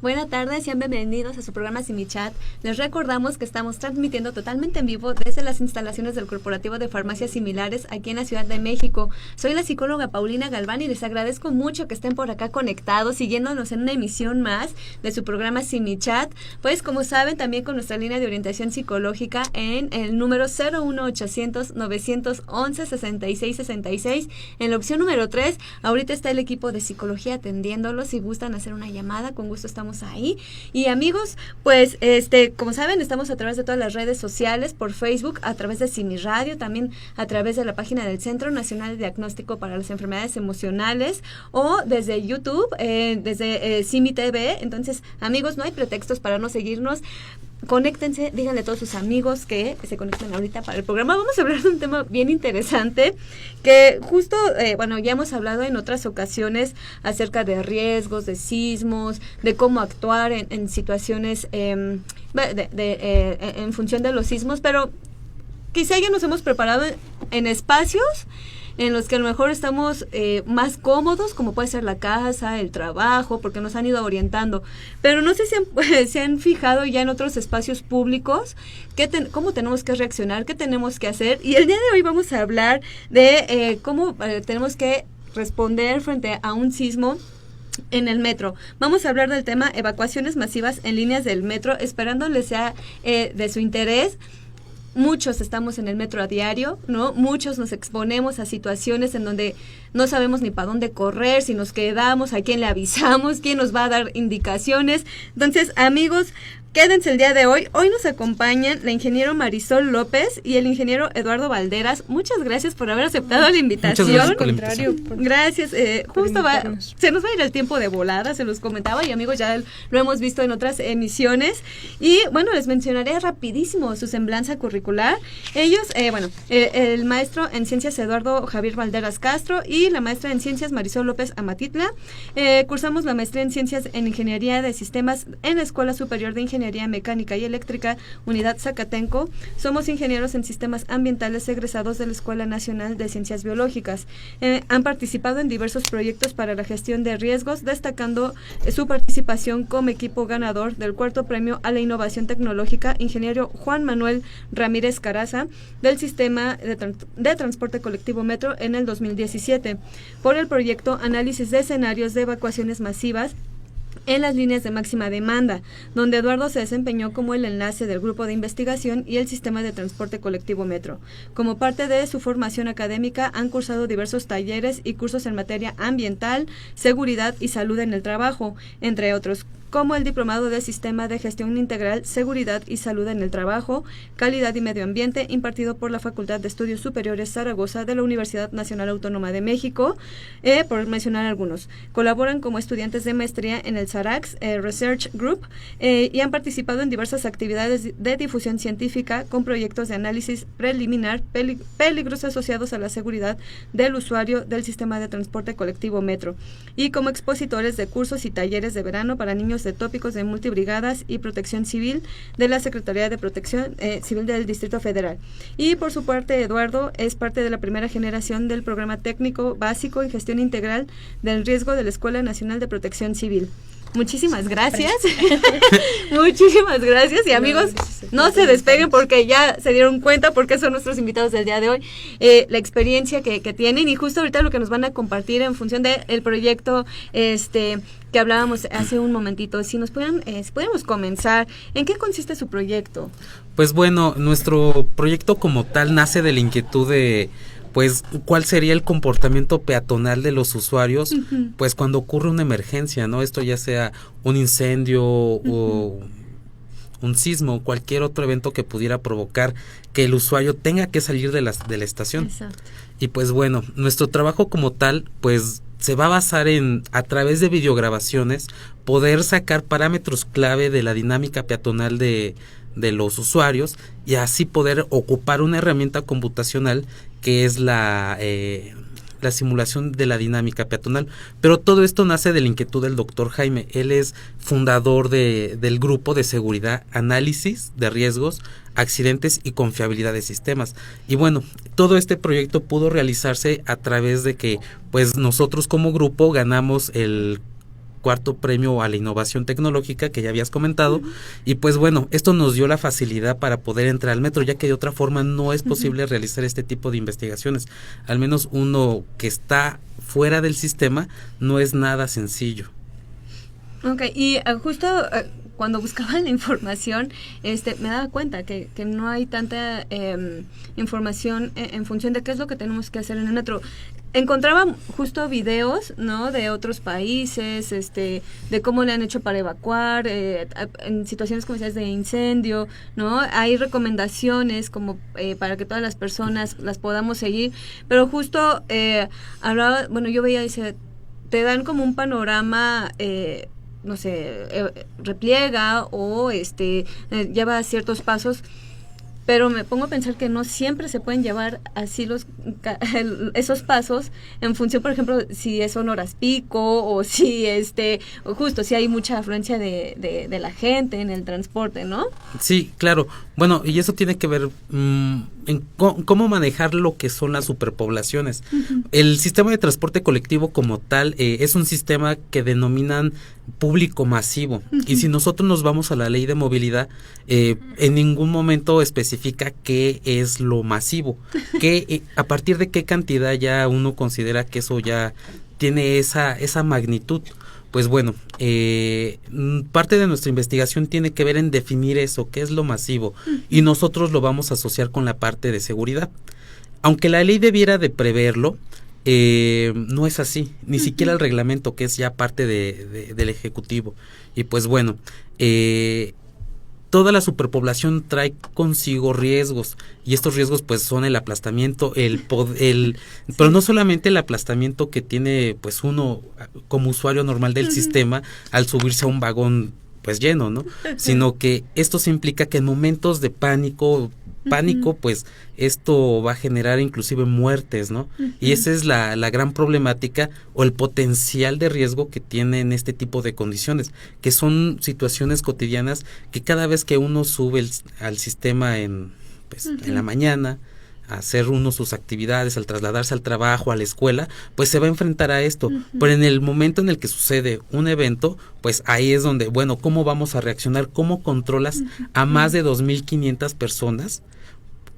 Buenas tardes, sean bienvenidos a su programa Sin Mi Chat. Les recordamos que estamos transmitiendo totalmente en vivo desde las instalaciones del Corporativo de Farmacias Similares aquí en la Ciudad de México. Soy la psicóloga Paulina Galván y les agradezco mucho que estén por acá conectados, siguiéndonos en una emisión más de su programa Sin Mi Chat. Pues como saben, también con nuestra línea de orientación psicológica en el número 01800 911 6666. En la opción número 3, ahorita está el equipo de psicología atendiéndolos. Si gustan hacer una llamada, con gusto estamos ahí. Y amigos, pues como saben, estamos a través de todas las redes sociales, por Facebook, a través de Simi Radio, también a través de la página del Centro Nacional de Diagnóstico para las Enfermedades Emocionales, o desde YouTube, desde Simi TV. Entonces, amigos, no hay pretextos para no seguirnos. Conéctense, díganle a todos sus amigos que se conecten ahorita para el programa. Vamos a hablar de un tema bien interesante que justo, ya hemos hablado en otras ocasiones acerca de riesgos, de sismos, de cómo actuar en situaciones en función de los sismos, pero quizá ya nos hemos preparado en espacios en los que a lo mejor estamos más cómodos, como puede ser la casa, el trabajo, porque nos han ido orientando. Pero no sé si se han fijado ya en otros espacios públicos cómo tenemos que reaccionar, qué tenemos que hacer. Y el día de hoy vamos a hablar de cómo tenemos que responder frente a un sismo en el metro. Vamos a hablar del tema evacuaciones masivas en líneas del metro, esperando les sea de su interés. Muchos estamos en el metro a diario, ¿no? Muchos nos exponemos a situaciones en donde no sabemos ni para dónde correr, si nos quedamos, a quién le avisamos, quién nos va a dar indicaciones. Entonces, amigos, quédense el día de hoy. Hoy nos acompañan la ingeniero Marisol López y el ingeniero Eduardo Valderas. Muchas gracias por haber aceptado la invitación. Muchas gracias por la invitación. Gracias. Justo se nos va a ir el tiempo de volada, se los comentaba, y amigos, ya lo hemos visto en otras emisiones. Y bueno, les mencionaré rapidísimo su semblanza curricular. Ellos, el maestro en ciencias Eduardo Javier Valderas Castro y la maestra en ciencias Marisol López Amatitla. Cursamos la maestría en ciencias en ingeniería de sistemas en la Escuela Superior de Ingeniería Mecánica y Eléctrica, Unidad Zacatenco. Somos ingenieros en sistemas ambientales egresados de la Escuela Nacional de Ciencias Biológicas. Han participado en diversos proyectos para la gestión de riesgos, destacando su participación como equipo ganador del cuarto premio a la innovación tecnológica, ingeniero Juan Manuel Ramírez Caraza, del sistema de transporte colectivo Metro en el 2017, por el proyecto Análisis de escenarios de evacuaciones masivas en las líneas de máxima demanda, donde Eduardo se desempeñó como el enlace del grupo de investigación y el sistema de transporte colectivo Metro. Como parte de su formación académica, han cursado diversos talleres y cursos en materia ambiental, seguridad y salud en el trabajo, entre otros, como el Diplomado de Sistema de Gestión Integral, Seguridad y Salud en el Trabajo, Calidad y Medio Ambiente, impartido por la Facultad de Estudios Superiores Zaragoza de la Universidad Nacional Autónoma de México, por mencionar algunos. Colaboran como estudiantes de maestría en el SARAX Research Group y han participado en diversas actividades de difusión científica con proyectos de análisis preliminar, peligros asociados a la seguridad del usuario del sistema de transporte colectivo Metro, y como expositores de cursos y talleres de verano para niños de tópicos de multibrigadas y protección civil de la Secretaría de Protección Civil del Distrito Federal. Y por su parte, Eduardo es parte de la primera generación del programa técnico básico en gestión integral del riesgo de la Escuela Nacional de Protección Civil. Muchísimas gracias. Muchísimas gracias. Y amigos, no se despeguen porque ya se dieron cuenta porque son nuestros invitados del día de hoy, la experiencia que tienen, y justo ahorita lo que nos van a compartir en función del proyecto que hablábamos hace un momentito. Si pudiéramos comenzar, ¿en qué consiste su proyecto? Pues bueno, nuestro proyecto como tal nace de la inquietud de pues cuál sería el comportamiento peatonal de los usuarios, uh-huh, pues cuando ocurre una emergencia, ¿no? Esto ya sea un incendio, uh-huh, o un sismo, cualquier otro evento que pudiera provocar que el usuario tenga que salir de la estación. Exacto. Y pues bueno, nuestro trabajo como tal, pues se va a basar en, a través de videograbaciones, poder sacar parámetros clave de la dinámica peatonal de los usuarios, y así poder ocupar una herramienta computacional que es la simulación de la dinámica peatonal. Pero todo esto nace de la inquietud del doctor Jaime. Él es fundador del grupo de seguridad, análisis de riesgos, accidentes y confiabilidad de sistemas. Y bueno, todo este proyecto pudo realizarse a través de que pues nosotros como grupo ganamos el cuarto premio a la innovación tecnológica que ya habías comentado, y pues bueno, esto nos dio la facilidad para poder entrar al metro, ya que de otra forma no es posible realizar este tipo de investigaciones, al menos uno que está fuera del sistema no es nada sencillo. Ok, y justo cuando buscaba la información, me daba cuenta que no hay tanta información en función de qué es lo que tenemos que hacer en el metro. Encontraba justo videos, ¿no?, de otros países, de cómo le han hecho para evacuar, en situaciones como decías de incendio, ¿no? Hay recomendaciones como para que todas las personas las podamos seguir, pero justo hablaba, bueno, yo veía, dice, te dan como un panorama, no sé, repliega o lleva ciertos pasos, pero me pongo a pensar que no siempre se pueden llevar así esos pasos en función, por ejemplo, si son horas pico o si o justo si hay mucha afluencia de la gente en el transporte, ¿no? Sí, claro. Bueno, y eso tiene que ver en cómo manejar lo que son las superpoblaciones. El sistema de transporte colectivo como tal es un sistema que denominan público masivo, y si nosotros nos vamos a la ley de movilidad, en ningún momento especifica qué es lo masivo, a partir de qué cantidad ya uno considera que eso ya tiene esa magnitud. Pues bueno, parte de nuestra investigación tiene que ver en definir eso, qué es lo masivo, y nosotros lo vamos a asociar con la parte de seguridad. Aunque la ley debiera de preverlo, no es así, ni siquiera el reglamento, que es ya parte del Ejecutivo. Y pues bueno, toda la superpoblación trae consigo riesgos, y estos riesgos pues son el aplastamiento, pero no solamente el aplastamiento que tiene pues uno como usuario normal del sistema al subirse a un vagón pues lleno, ¿no? Sino que esto se implica que en momentos de pánico, pues esto va a generar inclusive muertes, ¿no? Y esa es la gran problemática o el potencial de riesgo que tienen este tipo de condiciones, que son situaciones cotidianas que cada vez que uno sube al sistema en la mañana, a hacer uno sus actividades, al trasladarse al trabajo, a la escuela, pues se va a enfrentar a esto. Pero en el momento en el que sucede un evento, pues ahí es donde, bueno, ¿cómo vamos a reaccionar? ¿Cómo controlas a más de 2,500 personas?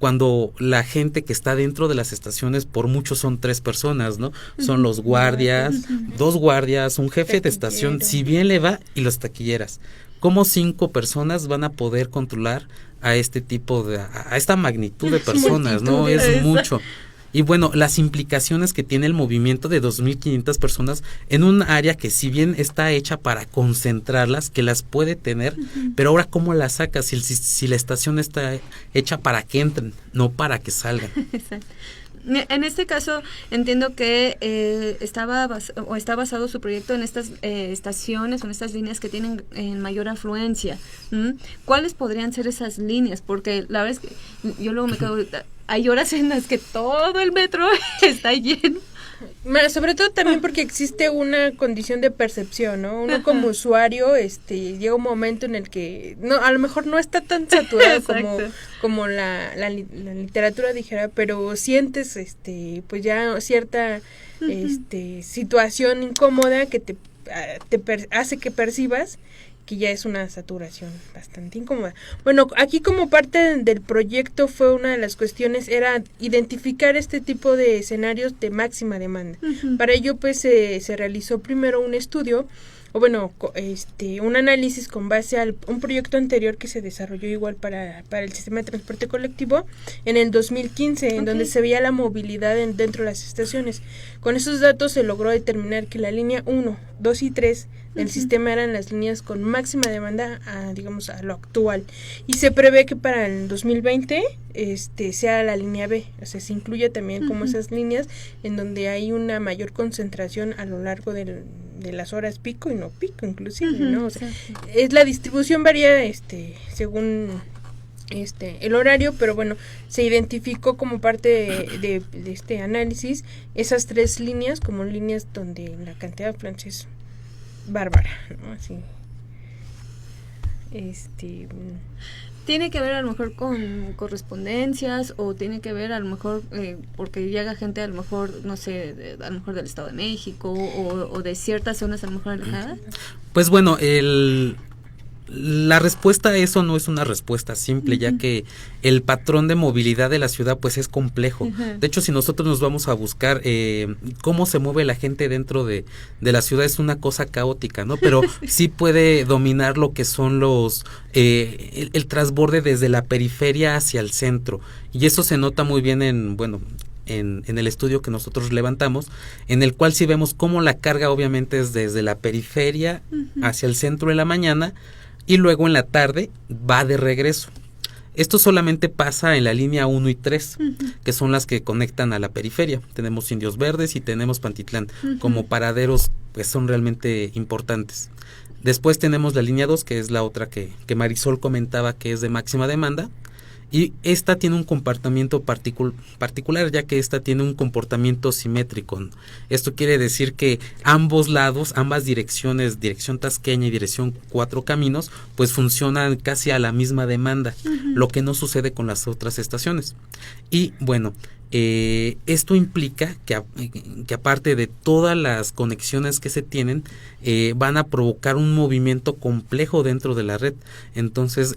Cuando la gente que está dentro de las estaciones, por mucho son 3 personas, ¿no? Son los guardias, 2 guardias, un jefe de estación, si bien le va, y los taquilleras. ¿Cómo 5 personas van a poder controlar a este tipo a esta magnitud de personas, ¿no? Es mucho. Y bueno, las implicaciones que tiene el movimiento de 2,500 personas en un área que si bien está hecha para concentrarlas, que las puede tener, pero ahora ¿cómo las sacas si la estación está hecha para que entren, no para que salgan? Exacto. En este caso entiendo que está basado su proyecto en estas estaciones o en estas líneas que tienen mayor afluencia. ¿Cuáles podrían ser esas líneas? Porque la verdad es que yo luego me quedo, hay horas en las que todo el metro está lleno. Sobre todo también porque existe una condición de percepción, ¿no? Uno como usuario, llega un momento en el que a lo mejor no está tan saturado como la literatura dijera, pero sientes, pues ya cierta, situación incómoda que te hace que percibas que ya es una saturación bastante incómoda. Bueno, aquí como parte del proyecto fue una de las cuestiones, era identificar este tipo de escenarios de máxima demanda. Para ello pues se realizó primero un estudio, o bueno, un análisis con base a un proyecto anterior que se desarrolló igual para el sistema de transporte colectivo en el 2015, en donde se veía la movilidad dentro de las estaciones. Con esos datos se logró determinar que la línea 1, 2 y 3 del sistema eran las líneas con máxima demanda a lo actual, y se prevé que para el 2020 sea la línea B, o sea, se incluye también como esas líneas en donde hay una mayor concentración a lo largo de las horas pico y no pico inclusive, ¿no? O sea, es la distribución varía según el horario, pero bueno, se identificó como parte de este análisis esas 3 líneas como líneas donde la cantidad de afluencia es bárbara, ¿no? Así. ¿Tiene que ver a lo mejor con correspondencias o tiene que ver a lo mejor porque llega gente a lo mejor, no sé, a lo mejor del Estado de México o de ciertas zonas a lo mejor alejadas? Pues bueno, la respuesta a eso no es una respuesta simple, ya que el patrón de movilidad de la ciudad pues es complejo. De hecho, si nosotros nos vamos a buscar cómo se mueve la gente dentro de la ciudad, es una cosa caótica, ¿no? Pero sí puede dominar lo que son el transborde desde la periferia hacia el centro. Y eso se nota muy bien en el estudio que nosotros levantamos, en el cual sí vemos cómo la carga obviamente es desde la periferia hacia el centro en la mañana, y luego en la tarde va de regreso. Esto solamente pasa en la línea 1 y 3, que son las que conectan a la periferia. Tenemos Indios Verdes y tenemos Pantitlán como paraderos, pues son realmente importantes. Después tenemos la línea 2, que es la otra que Marisol comentaba, que es de máxima demanda. Y esta tiene un comportamiento particular, ya que esta tiene un comportamiento simétrico. Esto quiere decir que ambos lados, ambas direcciones, dirección tasqueña y dirección Cuatro Caminos, pues funcionan casi a la misma demanda, lo que no sucede con las otras estaciones. Y bueno, esto implica que aparte de todas las conexiones que se tienen, van a provocar un movimiento complejo dentro de la red. Entonces,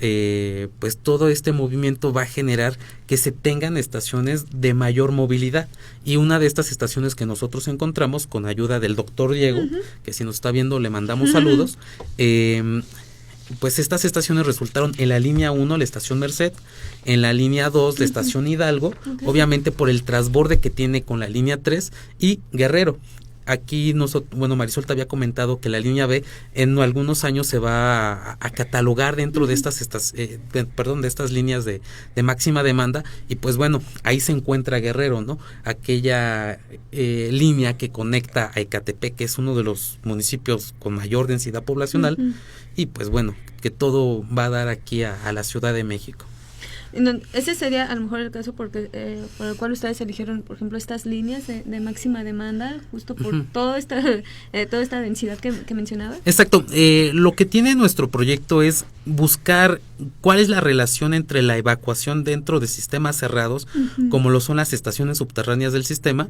pues todo este movimiento va a generar que se tengan estaciones de mayor movilidad. Y una de estas estaciones que nosotros encontramos, con ayuda del doctor Diego, que si nos está viendo le mandamos saludos, pues estas estaciones resultaron en la línea 1, la estación Merced, en la línea 2, la estación Hidalgo, obviamente por el transborde que tiene con la línea 3 y Guerrero. Aquí Marisol te había comentado que la línea B en algunos años se va a catalogar dentro de de estas líneas de máxima demanda, y pues bueno, ahí se encuentra Guerrero, ¿no? Aquella línea que conecta a Ecatepec, que es uno de los municipios con mayor densidad poblacional, y pues bueno, que todo va a dar aquí a la Ciudad de México. Ese sería a lo mejor el caso por el cual ustedes eligieron, por ejemplo, estas líneas de máxima demanda, justo por toda esta densidad que mencionaba. Exacto. Lo que tiene nuestro proyecto es buscar cuál es la relación entre la evacuación dentro de sistemas cerrados, como lo son las estaciones subterráneas del sistema,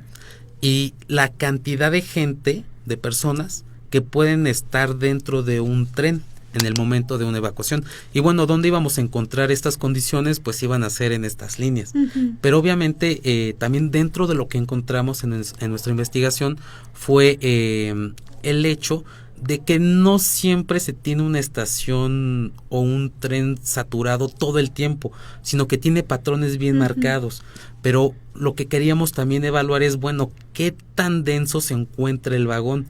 y la cantidad de gente, de personas que pueden estar dentro de un tren en el momento de una evacuación. Y bueno, ¿dónde íbamos a encontrar estas condiciones? Pues iban a ser en estas líneas. Pero obviamente también dentro de lo que encontramos en nuestra investigación fue el hecho de que no siempre se tiene una estación o un tren saturado todo el tiempo, sino que tiene patrones bien marcados. Pero lo que queríamos también evaluar es, bueno, ¿qué tan denso se encuentra el vagón?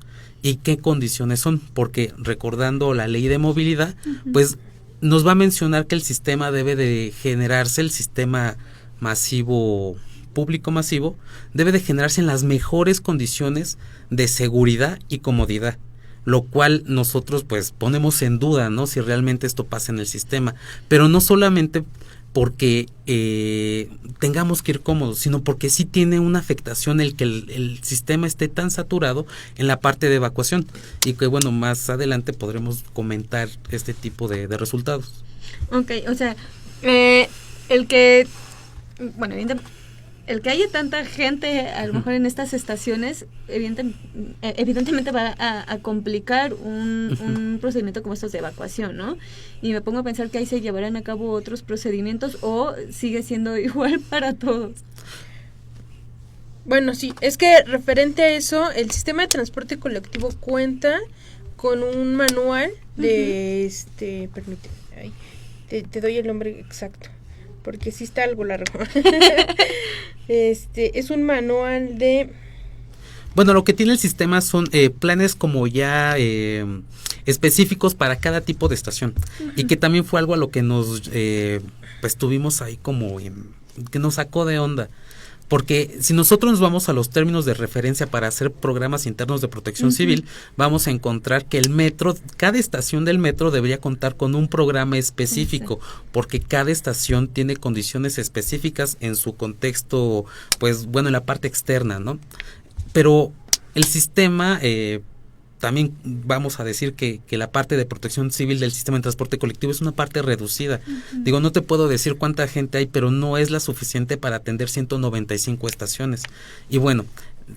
¿Y qué condiciones son? Porque recordando la ley de movilidad, pues nos va a mencionar que el sistema debe de generarse, el sistema masivo, público masivo, debe de generarse en las mejores condiciones de seguridad y comodidad, lo cual nosotros pues ponemos en duda, ¿no? Si realmente esto pasa en el sistema, pero no solamente porque tengamos que ir cómodos, sino porque sí tiene una afectación el que el sistema esté tan saturado en la parte de evacuación, y que bueno, más adelante podremos comentar este tipo de resultados. Ok, o sea, el que haya tanta gente a lo mejor en estas estaciones evidentemente va a complicar un procedimiento como estos de evacuación, ¿no? Y me pongo a pensar que ahí se llevarán a cabo otros procedimientos, o sigue siendo igual para todos. Bueno, sí, es que referente a eso, el sistema de transporte colectivo cuenta con un manual de permíteme, te doy el nombre exacto, porque sí está algo largo. Es un manual de... Bueno, lo que tiene el sistema son planes como ya específicos para cada tipo de estación, y que también fue algo a lo que nos pues tuvimos ahí como que nos sacó de onda. Porque si nosotros nos vamos a los términos de referencia para hacer programas internos de protección civil, vamos a encontrar que el metro, cada estación del metro debería contar con un programa específico, porque cada estación tiene condiciones específicas en su contexto, pues bueno, en la parte externa, ¿no? Pero el sistema también vamos a decir que la parte de protección civil del sistema de transporte colectivo es una parte reducida. Digo, no te puedo decir cuánta gente hay, pero no es la suficiente para atender 195 estaciones. Y bueno,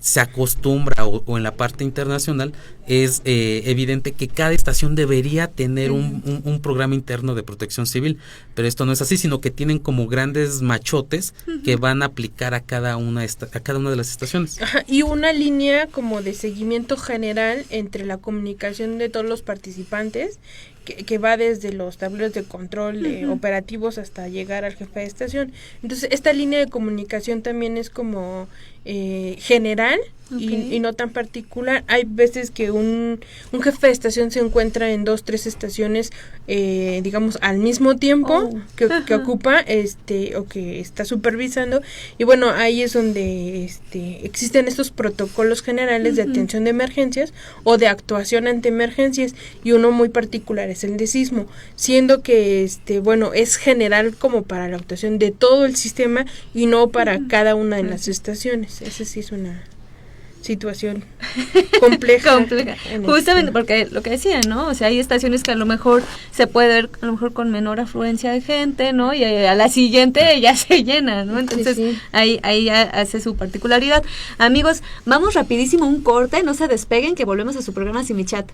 se acostumbra o en la parte internacional es evidente que cada estación debería tener un programa interno de protección civil, pero esto no es así, sino que tienen como grandes machotes que van a aplicar a cada una de las estaciones. Ajá, y una línea como de seguimiento general entre la comunicación de todos los participantes que va desde los tableros de control operativos hasta llegar al jefe de estación. Entonces, esta línea de comunicación también es como general y no tan particular. Hay veces que un jefe de estación se encuentra en 2-3 estaciones, digamos, al mismo tiempo que ocupa o que está supervisando, y bueno, ahí es donde existen estos protocolos generales de atención de emergencias o de actuación ante emergencias, y uno muy particular es el de sismo, siendo que bueno, es general como para la actuación de todo el sistema y no para cada una de las estaciones. Esa sí es una situación compleja. Justamente porque lo que decía, ¿no? O sea, hay estaciones que a lo mejor se puede ver a lo mejor con menor afluencia de gente, ¿no? Y a la siguiente ya se llena, ¿no? Entonces ahí ya hace su particularidad. Amigos, vamos rapidísimo a un corte, no se despeguen, que volvemos a su programa Sin Mi Chat.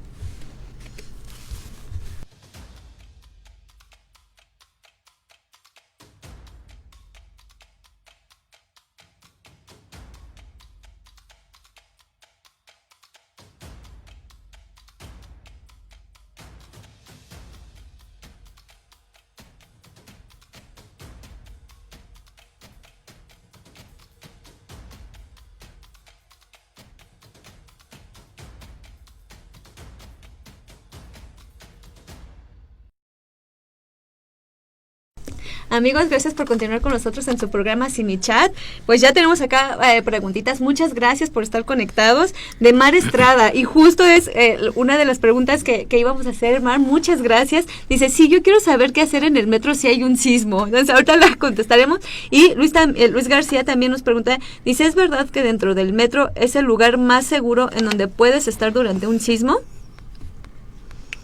Amigos, gracias por continuar con nosotros en su programa Sin Mi Chat. Pues ya tenemos acá preguntitas. Muchas gracias por estar conectados. De Mar Estrada, y justo es una de las preguntas que íbamos a hacer, Mar. Muchas gracias. Dice, sí, yo quiero saber qué hacer en el metro si hay un sismo. Entonces ahorita la contestaremos. Y Luis García también nos pregunta, dice, ¿es verdad que dentro del metro es el lugar más seguro en donde puedes estar durante un sismo?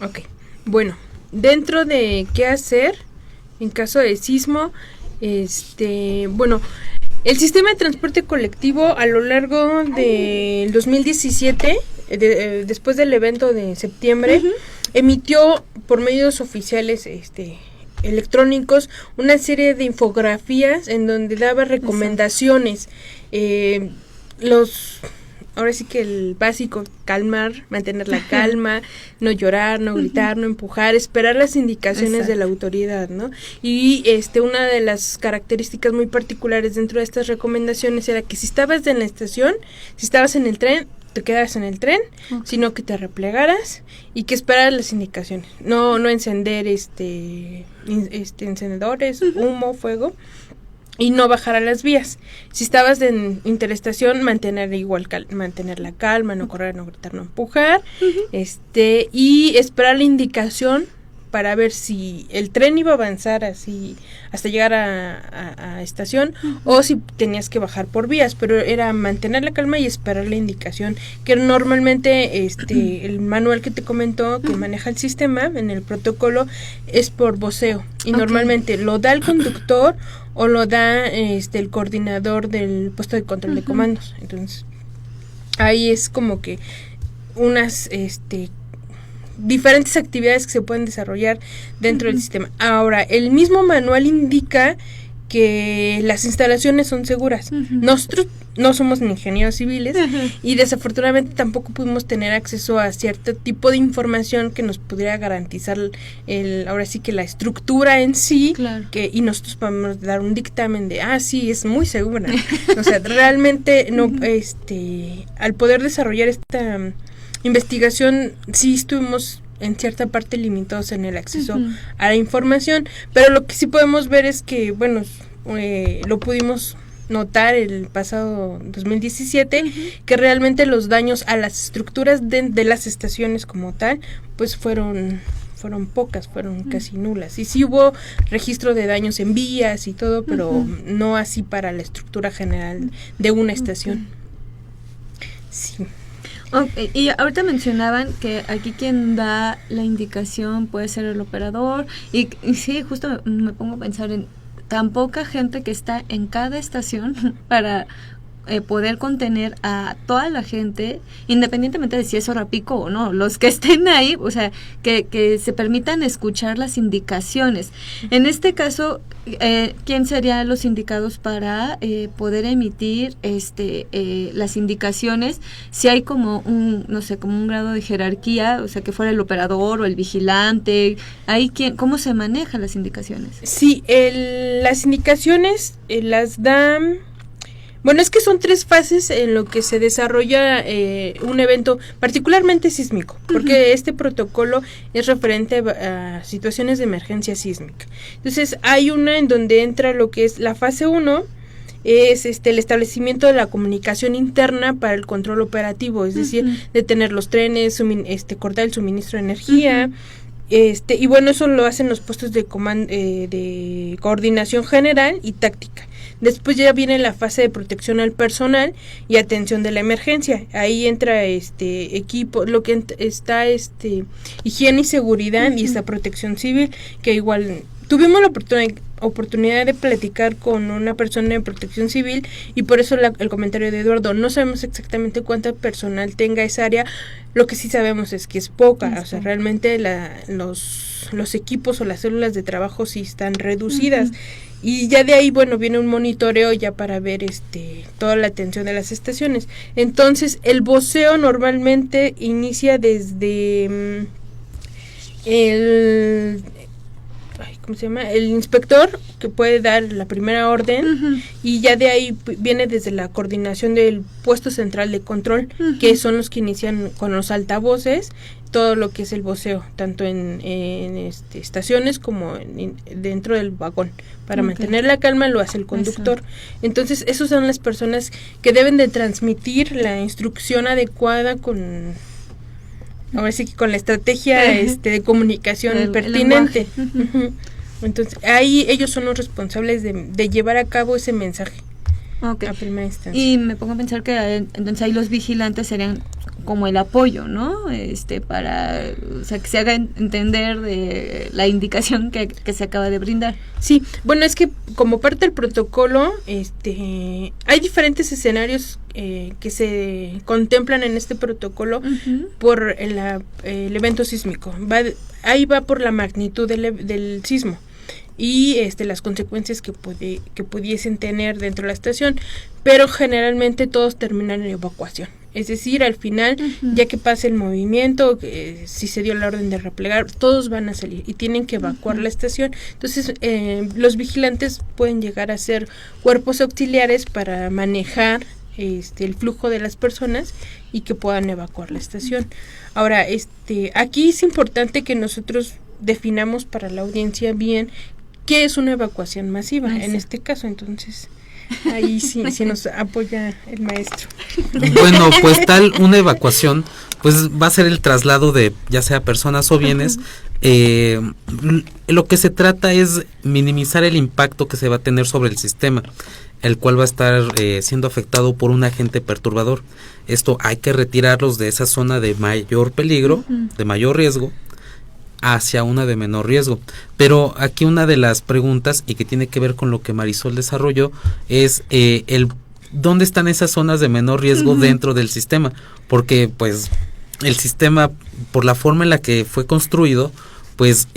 Ok, bueno, dentro de qué hacer en caso de sismo, bueno, el sistema de transporte colectivo a lo largo del 2017, después del evento de septiembre, emitió por medios oficiales electrónicos una serie de infografías en donde daba recomendaciones. Ahora sí que el básico, calmar, mantener la calma, no llorar, no gritar, no empujar, esperar las indicaciones de la autoridad, ¿no? Y una de las características muy particulares dentro de estas recomendaciones era que si estabas en la estación, si estabas en el tren, te quedaras en el tren, sino que te replegaras y que esperaras las indicaciones. No encender encendedores, humo, fuego, y no bajar a las vías. Si estabas en interestación, mantener la calma, no correr, no gritar, no empujar, y esperar la indicación para ver si el tren iba a avanzar así hasta llegar a estación o si tenías que bajar por vías, pero era mantener la calma y esperar la indicación, que normalmente el manual que te comentó que maneja el sistema en el protocolo es por voceo y normalmente lo da el conductor o lo da el coordinador del puesto de control de comandos. Entonces ahí es como que unas diferentes actividades que se pueden desarrollar dentro del sistema. Ahora, el mismo manual indica que las instalaciones son seguras. Nosotros no somos ni ingenieros civiles y desafortunadamente tampoco pudimos tener acceso a cierto tipo de información que nos pudiera garantizar ahora sí que la estructura en sí, y nosotros podemos dar un dictamen de, sí, es muy segura. O sea, realmente no, al poder desarrollar esta investigación, sí estuvimos en cierta parte limitados en el acceso a la información, pero lo que sí podemos ver es que, bueno, lo pudimos notar el pasado 2017, que realmente los daños a las estructuras de las estaciones como tal, pues fueron pocas, fueron casi nulas. Y sí hubo registro de daños en vías y todo, pero no así para la estructura general de una estación. Sí. Okay. Y ahorita mencionaban que aquí quien da la indicación puede ser el operador y sí, justo me pongo a pensar en tan poca gente que está en cada estación para poder contener a toda la gente, independientemente de si es hora pico o no, los que estén ahí, o sea, que se permitan escuchar las indicaciones. En este caso, ¿quién serían los indicados para poder emitir las indicaciones? Si hay como un, no sé, como un grado de jerarquía, o sea, que fuera el operador o el vigilante, ¿hay ¿cómo se manejan las indicaciones? Sí, las indicaciones las dan... Bueno, es que son 3 fases en lo que se desarrolla un evento particularmente sísmico, porque este protocolo es referente a situaciones de emergencia sísmica. Entonces, hay una en donde entra lo que es la fase 1, es el establecimiento de la comunicación interna para el control operativo, es decir, detener los trenes, cortar el suministro de energía. Y bueno, eso lo hacen los puestos de de coordinación general y táctica. Después ya viene la fase de protección al personal y atención de la emergencia. Ahí entra equipo, lo que está higiene y seguridad y esta protección civil, que igual tuvimos la oportunidad de platicar con una persona de protección civil y por eso el comentario de Eduardo, no sabemos exactamente cuánto personal tenga esa área, lo que sí sabemos es que es poca, o sea, realmente los equipos o las células de trabajo sí están reducidas. Y ya de ahí, bueno, viene un monitoreo ya para ver toda la atención de las estaciones. Entonces, el voceo normalmente inicia desde ¿cómo se llama? El inspector, que puede dar la primera orden, y ya de ahí viene desde la coordinación del puesto central de control, que son los que inician con los altavoces todo lo que es el voceo, tanto en estaciones como dentro del vagón. Para mantener la calma lo hace el conductor. Eso. Entonces, esas son las personas que deben de transmitir la instrucción adecuada con... Ahora sí que con la estrategia de comunicación pertinente. Entonces, ahí ellos son los responsables de llevar a cabo ese mensaje a primera instancia. Y me pongo a pensar que entonces ahí los vigilantes serían como el apoyo, ¿no? Para, o sea, que se haga entender de la indicación que se acaba de brindar. Sí, bueno, es que como parte del protocolo, hay diferentes escenarios que se contemplan en este protocolo por el evento sísmico. Ahí va por la magnitud del sismo y las consecuencias que pudiesen tener dentro de la estación, pero generalmente todos terminan en evacuación. Es decir, al final, ya que pase el movimiento, si se dio la orden de replegar, todos van a salir y tienen que evacuar la estación. Entonces, los vigilantes pueden llegar a ser cuerpos auxiliares para manejar el flujo de las personas y que puedan evacuar la estación. Ahora, aquí es importante que nosotros definamos para la audiencia bien qué es una evacuación masiva, en este caso. Entonces, ahí sí nos apoya el maestro. Bueno, pues una evacuación, pues va a ser el traslado de ya sea personas o bienes. Lo que se trata es minimizar el impacto que se va a tener sobre el sistema, el cual va a estar siendo afectado por un agente perturbador. Esto hay que retirarlos de esa zona de mayor peligro, de mayor riesgo, hacia una de menor riesgo. Pero aquí una de las preguntas, y que tiene que ver con lo que Marisol desarrolló, es ¿dónde están esas zonas de menor riesgo dentro del sistema? Porque pues el sistema, por la forma en la que fue construido, pues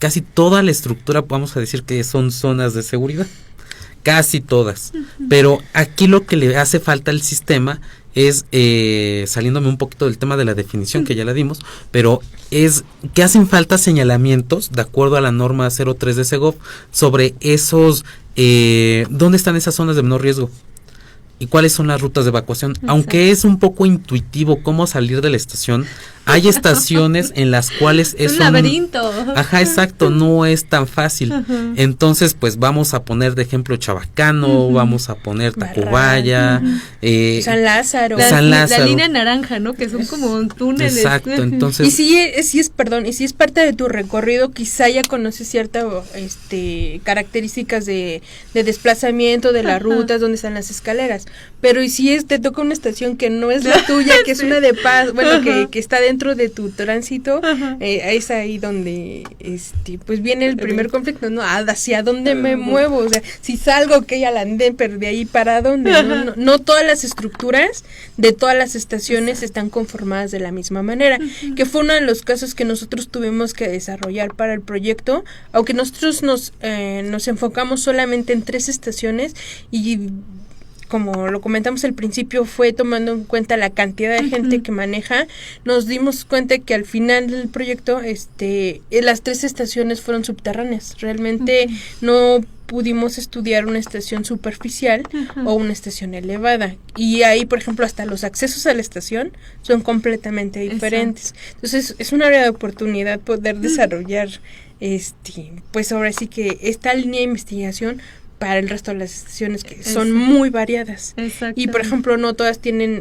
casi toda la estructura, vamos a decir que son zonas de seguridad, casi todas. Pero aquí lo que le hace falta al sistema es, saliéndome un poquito del tema de la definición que ya la dimos, pero es que hacen falta señalamientos de acuerdo a la norma 03 de Segov sobre esos, dónde están esas zonas de menor riesgo y cuáles son las rutas de evacuación. Exacto. Aunque es un poco intuitivo cómo salir de la estación, hay estaciones en las cuales es un laberinto. Ajá, exacto, no es tan fácil. Entonces, pues vamos a poner de ejemplo Chabacano, vamos a poner Tacubaya, San Lázaro. La línea naranja, ¿no? Que son como túneles. Exacto, entonces. Y si es parte de tu recorrido, quizá ya conoces ciertas características de desplazamiento de las rutas, donde están las escaleras. pero y si te toca una estación que no es la tuya, que es una de paz, bueno, que está dentro de tu tránsito, es ahí donde pues viene el primer conflicto, ¿no? ¿Hacia dónde me muevo? O sea, si salgo, que ya la andé, pero de ahí para dónde, no todas las estructuras de todas las estaciones están conformadas de la misma manera, que fue uno de los casos que nosotros tuvimos que desarrollar para el proyecto, aunque nosotros nos enfocamos solamente en 3 estaciones y como lo comentamos al principio, fue tomando en cuenta la cantidad de gente que maneja, nos dimos cuenta que al final del proyecto las 3 estaciones fueron subterráneas, realmente no pudimos estudiar una estación superficial o una estación elevada, y ahí por ejemplo hasta los accesos a la estación son completamente diferentes. Entonces es un área de oportunidad poder desarrollar pues ahora sí que esta línea de investigación para el resto de las estaciones, que son muy variadas. Y por ejemplo, no todas tienen,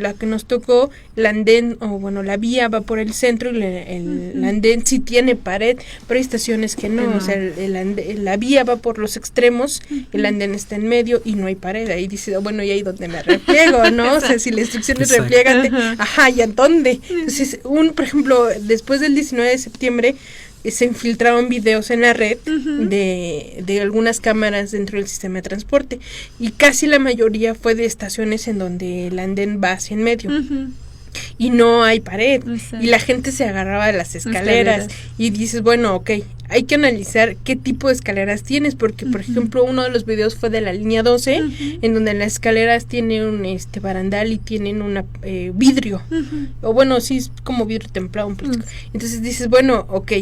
la que nos tocó, el andén, o bueno, la vía va por el centro, y el andén sí tiene pared, pero hay estaciones que no, o sea, la vía va por los extremos, el andén está en medio y no hay pared. Ahí dice, bueno, y ahí donde me repliego, ¿no? O sea, si la instrucción es repliégate, ¿y a dónde? Entonces, por ejemplo, después del 19 de septiembre, se infiltraron videos en la red de algunas cámaras dentro del sistema de transporte, y casi la mayoría fue de estaciones en donde el andén va hacia en medio y no hay pared. Exacto. Y la gente se agarraba de las escaleras y dices, bueno, ok, hay que analizar qué tipo de escaleras tienes, porque por ejemplo uno de los videos fue de la línea 12 en donde las escaleras tienen un barandal y tienen una vidrio, o bueno, sí es como vidrio templado un poquito. Entonces dices, bueno, ok,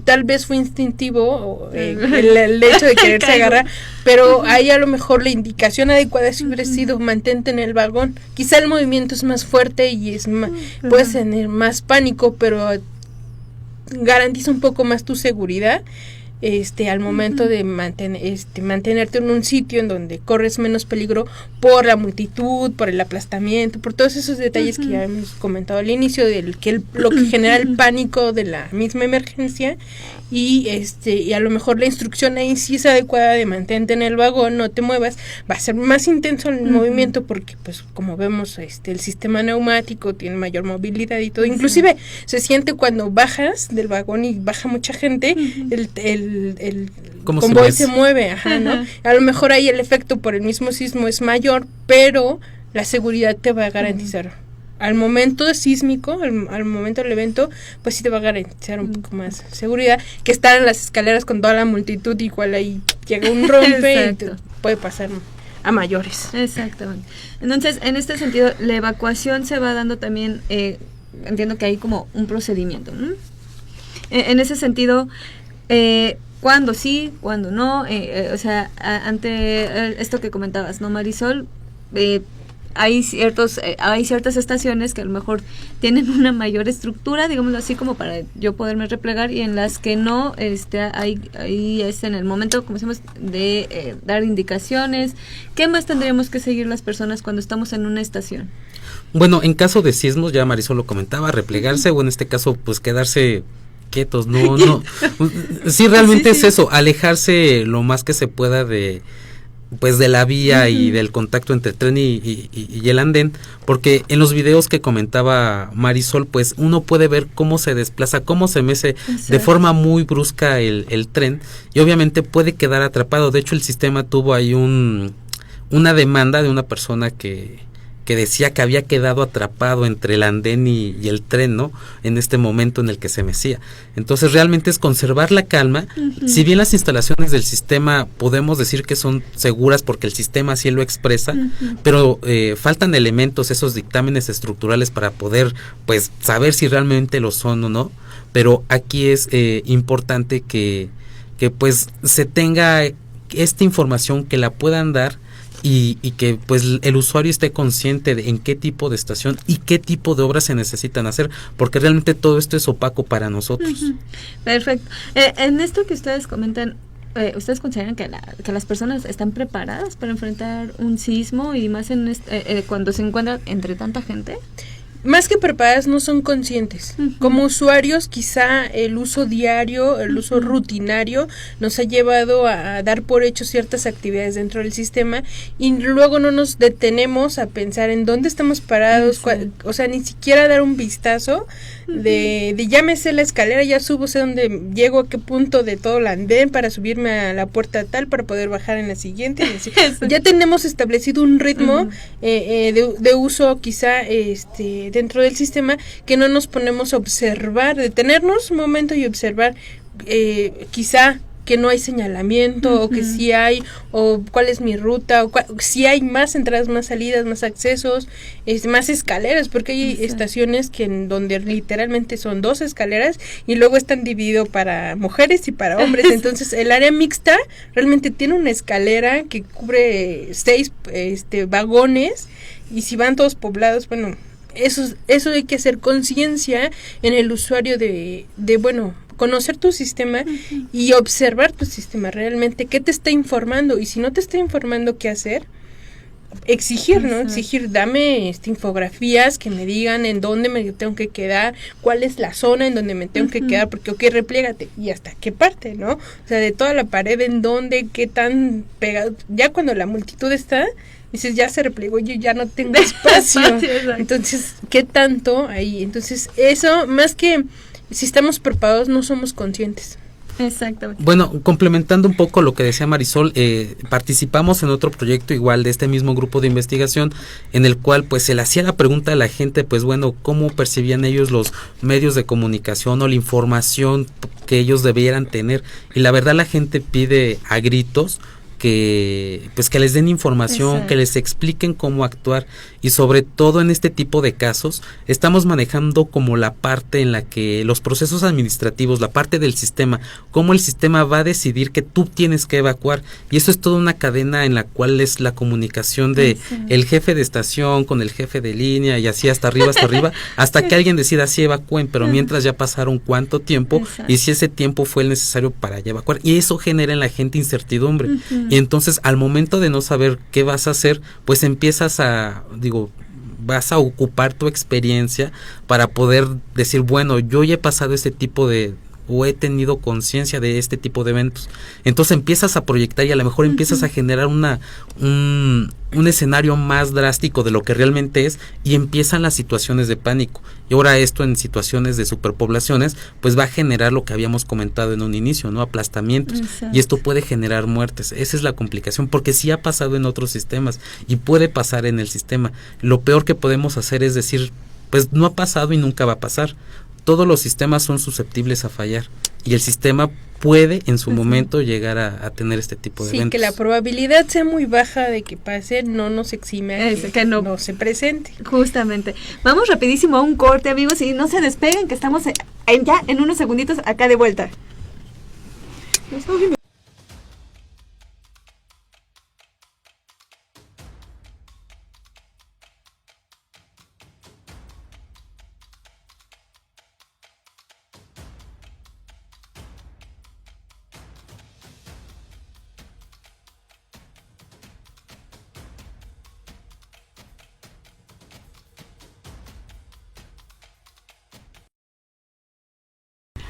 tal vez fue instintivo el hecho de quererse agarrar, pero ahí a lo mejor la indicación adecuada si hubiera sido mantente en el vagón. Quizá el movimiento es más fuerte y es más, puedes tener más pánico, pero garantiza un poco más tu seguridad al momento de mantenerte en un sitio en donde corres menos peligro por la multitud, por el aplastamiento, por todos esos detalles que ya hemos comentado al inicio, lo que genera el pánico de la misma emergencia. Y a lo mejor la instrucción ahí sí es adecuada de mantente en el vagón, no te muevas, va a ser más intenso el movimiento, porque pues como vemos el sistema neumático tiene mayor movilidad y todo, inclusive se siente cuando bajas del vagón y baja mucha gente, el convoy se mueve, ¿no? A lo mejor ahí el efecto por el mismo sismo es mayor, pero la seguridad te va a garantizar. Al momento sísmico, al momento del evento, pues sí te va a garantizar un poco más seguridad que estar en las escaleras con toda la multitud, igual ahí llega un rompe y te puede pasar a mayores. Exactamente. Entonces, en este sentido, la evacuación se va dando también, entiendo que hay como un procedimiento, ¿no? En ese sentido, ¿cuándo sí, cuándo no? O sea, ante esto que comentabas, ¿no, Marisol? Hay ciertas estaciones que a lo mejor tienen una mayor estructura, digámoslo así, como para yo poderme replegar, y en las que no, ahí es en el momento, como decimos, de dar indicaciones. ¿Qué más tendríamos que seguir las personas cuando estamos en una estación? Bueno, en caso de sismos, ya Marisol lo comentaba, replegarse, o en este caso, pues quedarse quietos, no. Sí, realmente es eso, alejarse lo más que se pueda de la vía y del contacto entre el tren y el andén, porque en los videos que comentaba Marisol, pues uno puede ver cómo se desplaza, cómo se mece de forma muy brusca el tren, y obviamente puede quedar atrapado. De hecho, el sistema tuvo ahí una demanda de una persona que decía que había quedado atrapado entre el andén y el tren, ¿no? En este momento en el que se mecía. Entonces realmente es conservar la calma. Si bien las instalaciones del sistema podemos decir que son seguras porque el sistema así lo expresa, pero faltan elementos, esos dictámenes estructurales para poder pues saber si realmente lo son o no. Pero aquí es importante que pues se tenga esta información, que la puedan dar, y que pues el usuario esté consciente de en qué tipo de estación y qué tipo de obras se necesitan hacer, porque realmente todo esto es opaco para nosotros. Perfecto. En esto que ustedes comentan, ¿ustedes consideran que las personas están preparadas para enfrentar un sismo, y más en cuando se encuentran entre tanta gente? más que preparadas, no son conscientes. Como usuarios, quizá el uso diario, el uso rutinario, nos ha llevado a dar por hecho ciertas actividades dentro del sistema y luego no nos detenemos a pensar en dónde estamos parados, o sea, ni siquiera dar un vistazo de ya me sé la escalera, ya subo, sé dónde llego, a qué punto de todo el andén para subirme a la puerta tal, para poder bajar en la siguiente. Ya tenemos establecido un ritmo de uso quizá dentro del sistema que no nos ponemos a observar, detenernos un momento y observar quizá que no hay señalamiento o que sí hay, o cuál es mi ruta, o si hay más entradas, más salidas, más accesos, más escaleras, porque hay estaciones en donde literalmente son 2 escaleras y luego están divididos para mujeres y para hombres. Entonces el área mixta realmente tiene una escalera que cubre 6 vagones, y si van todos poblados, bueno, eso hay que hacer conciencia en el usuario de conocer tu sistema y observar tu sistema realmente, qué te está informando, y si no te está informando qué hacer, exigir, ¿no? Exigir, dame infografías que me digan en dónde me tengo que quedar, cuál es la zona en donde me tengo que quedar, porque replégate, y hasta qué parte, ¿no? O sea, de toda la pared, en dónde, qué tan pegado, ya cuando la multitud está, dices, ya se replegó, yo ya no tengo espacio. Entonces, ¿qué tanto ahí? Entonces, eso, más que si estamos preparados, no somos conscientes. Exactamente. Bueno, complementando un poco lo que decía Marisol, participamos en otro proyecto igual de este mismo grupo de investigación, en el cual pues se le hacía la pregunta a la gente, pues bueno, cómo percibían ellos los medios de comunicación o la información que ellos debieran tener, y la verdad la gente pide a gritos que les den información, que les expliquen cómo actuar, y sobre todo en este tipo de casos estamos manejando como la parte en la que los procesos administrativos, la parte del sistema, cómo el sistema va a decidir que tú tienes que evacuar, y eso es toda una cadena en la cual es la comunicación de el jefe de estación con el jefe de línea y así hasta arriba, hasta que alguien decida si evacúen, pero mientras ya pasaron cuánto tiempo y si ese tiempo fue el necesario para ya evacuar, y eso genera en la gente incertidumbre. Y entonces al momento de no saber qué vas a hacer, pues empiezas vas a ocupar tu experiencia para poder decir, bueno, yo ya he pasado este tipo o he tenido conciencia de este tipo de eventos. Entonces empiezas a proyectar y a lo mejor empiezas a generar un escenario más drástico de lo que realmente es, y empiezan las situaciones de pánico. Y ahora esto en situaciones de superpoblaciones pues va a generar lo que habíamos comentado en un inicio, ¿no? Aplastamientos. Y esto puede generar muertes. Esa es la complicación, porque sí ha pasado en otros sistemas y puede pasar en el sistema. Lo peor que podemos hacer es decir, pues no ha pasado y nunca va a pasar. Todos los sistemas son susceptibles a fallar, y el sistema puede en su momento llegar a tener este tipo de eventos. Que la probabilidad sea muy baja de que pase no nos exime a que no se presente. Justamente. Vamos rapidísimo a un corte, amigos, y no se despeguen, que estamos ya en unos segunditos acá de vuelta.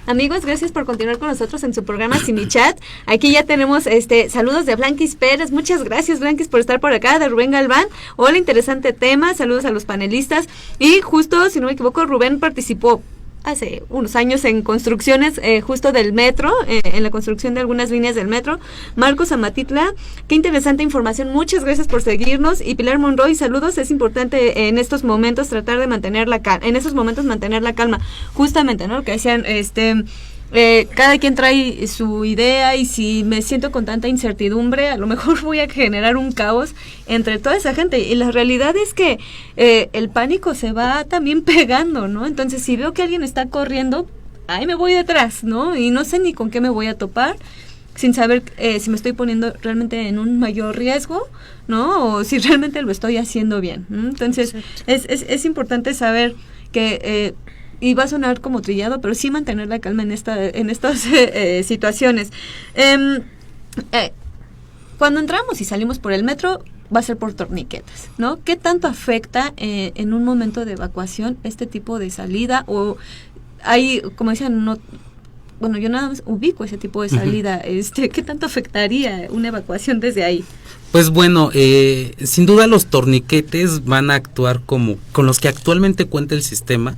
Amigos, gracias por continuar con nosotros en su programa Sin Mi Chat. Aquí ya tenemos saludos de Blanquis Pérez. Muchas gracias, Blanquis, por estar por acá. De Rubén Galván. Hola, interesante tema. Saludos a los panelistas. Y justo, si no me equivoco, Rubén participó hace unos años en construcciones justo del metro, en la construcción de algunas líneas del metro. Marcos Amatitla, qué interesante información, muchas gracias por seguirnos. Y Pilar Monroy, saludos, es importante en estos momentos tratar de mantener la calma, justamente, ¿no? Lo que decían, cada quien trae su idea, y si me siento con tanta incertidumbre, a lo mejor voy a generar un caos entre toda esa gente, y la realidad es que el pánico se va también pegando, ¿no? Entonces, si veo que alguien está corriendo, ahí me voy detrás, ¿no? Y no sé ni con qué me voy a topar, sin saber si me estoy poniendo realmente en un mayor riesgo, ¿no? O si realmente lo estoy haciendo bien, ¿no? Entonces, es importante saber que y va a sonar como trillado, pero sí mantener la calma en estas situaciones. Cuando entramos y salimos por el metro, va a ser por torniquetes, ¿no? ¿Qué tanto afecta en un momento de evacuación este tipo de salida? O hay, como decían, no, bueno, yo nada más ubico ese tipo de salida. ¿Qué tanto afectaría una evacuación desde ahí? Pues bueno, sin duda los torniquetes van a actuar como con los que actualmente cuenta el sistema,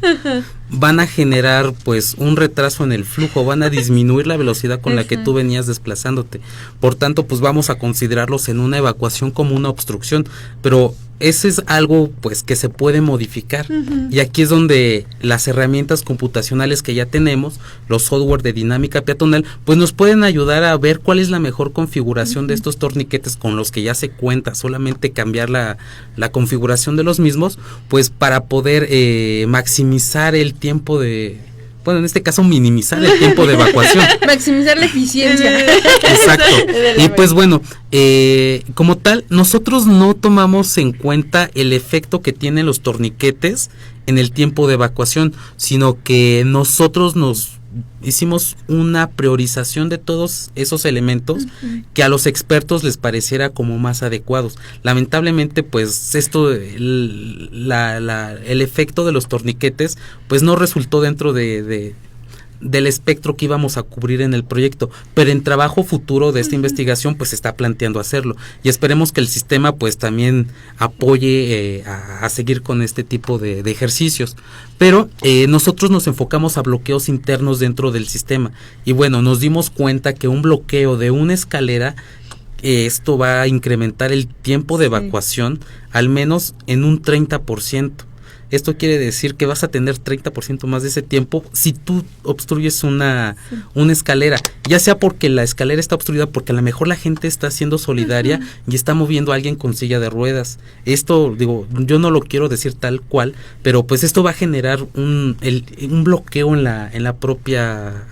van a generar pues un retraso en el flujo, van a disminuir la velocidad con la que tú venías desplazándote. Por tanto, pues vamos a considerarlos en una evacuación como una obstrucción, pero ese es algo pues que se puede modificar, y aquí es donde las herramientas computacionales que ya tenemos, los software de dinámica peatonal, pues nos pueden ayudar a ver cuál es la mejor configuración de estos torniquetes con los que ya se cuenta, solamente cambiar la configuración de los mismos, pues para poder maximizar el tiempo de, bueno, en este caso minimizar el tiempo de evacuación. Maximizar la eficiencia. Exacto. Y pues bueno, como tal, nosotros no tomamos en cuenta el efecto que tienen los torniquetes en el tiempo de evacuación, sino que nosotros nos hicimos una priorización de todos esos elementos que a los expertos les pareciera como más adecuados. Lamentablemente, pues esto, el efecto de los torniquetes, pues no resultó dentro del espectro que íbamos a cubrir en el proyecto, pero en trabajo futuro de esta investigación pues se está planteando hacerlo, y esperemos que el sistema pues también apoye a seguir con este tipo de ejercicios, pero nosotros nos enfocamos a bloqueos internos dentro del sistema, y bueno, nos dimos cuenta que un bloqueo de una escalera, esto va a incrementar el tiempo de evacuación al menos en un 30%. Esto quiere decir que vas a tener 30% más de ese tiempo si tú obstruyes una escalera, ya sea porque la escalera está obstruida, porque a lo mejor la gente está siendo solidaria y está moviendo a alguien con silla de ruedas. Esto, digo, yo no lo quiero decir tal cual, pero pues esto va a generar un bloqueo en la propia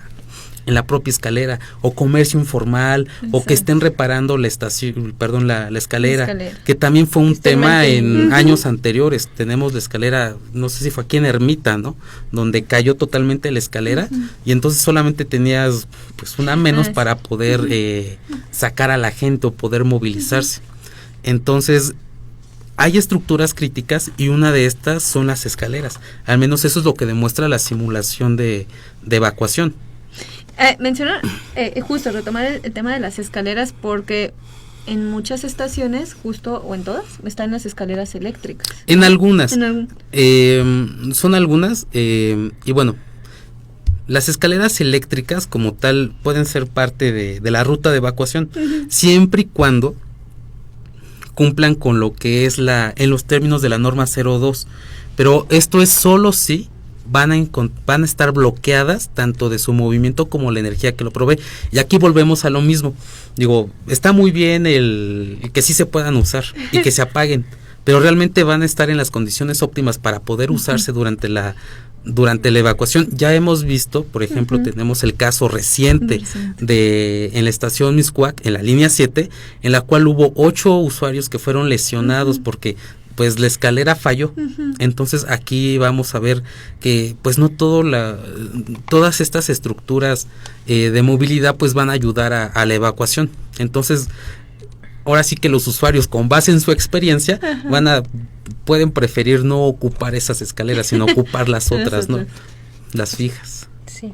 escalera, o comercio informal, o que estén reparando la escalera, que también fue un tema en años anteriores. Tenemos la escalera, no sé si fue aquí en Ermita, ¿no?, donde cayó totalmente la escalera, y entonces solamente tenías pues una menos para poder sacar a la gente o poder movilizarse. Entonces hay estructuras críticas, y una de estas son las escaleras. Al menos eso es lo que demuestra la simulación de evacuación. Mencionar, justo retomar el tema de las escaleras, porque en muchas estaciones, justo, o en todas, están las escaleras eléctricas. En algunas, son algunas, y bueno, las escaleras eléctricas como tal pueden ser parte de la ruta de evacuación, siempre y cuando cumplan con lo que es en los términos de la norma 02, pero esto es solo si van a estar bloqueadas tanto de su movimiento como la energía que lo provee. Y aquí volvemos a lo mismo. Digo, está muy bien el que sí se puedan usar y que se apaguen, pero realmente van a estar en las condiciones óptimas para poder usarse durante la evacuación. Ya hemos visto, por ejemplo, tenemos el caso reciente en la estación Mixcoac, en la línea 7, en la cual hubo 8 usuarios que fueron lesionados porque pues la escalera falló. Entonces aquí vamos a ver que pues no todas estas estructuras de movilidad pues van a ayudar a la evacuación. Entonces ahora sí que los usuarios, con base en su experiencia, pueden preferir no ocupar esas escaleras, sino ocupar las otras, ¿no? Las fijas. Sí.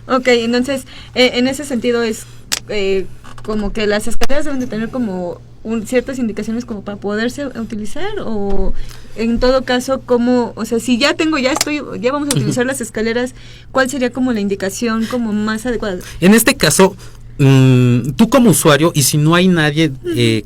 Ok, entonces en ese sentido es como que las escaleras deben de tener como ciertas indicaciones como para poderse utilizar, o en todo caso, como, o sea, si ya vamos a utilizar las escaleras, ¿cuál sería como la indicación como más adecuada? En este caso, tú como usuario, y si no hay nadie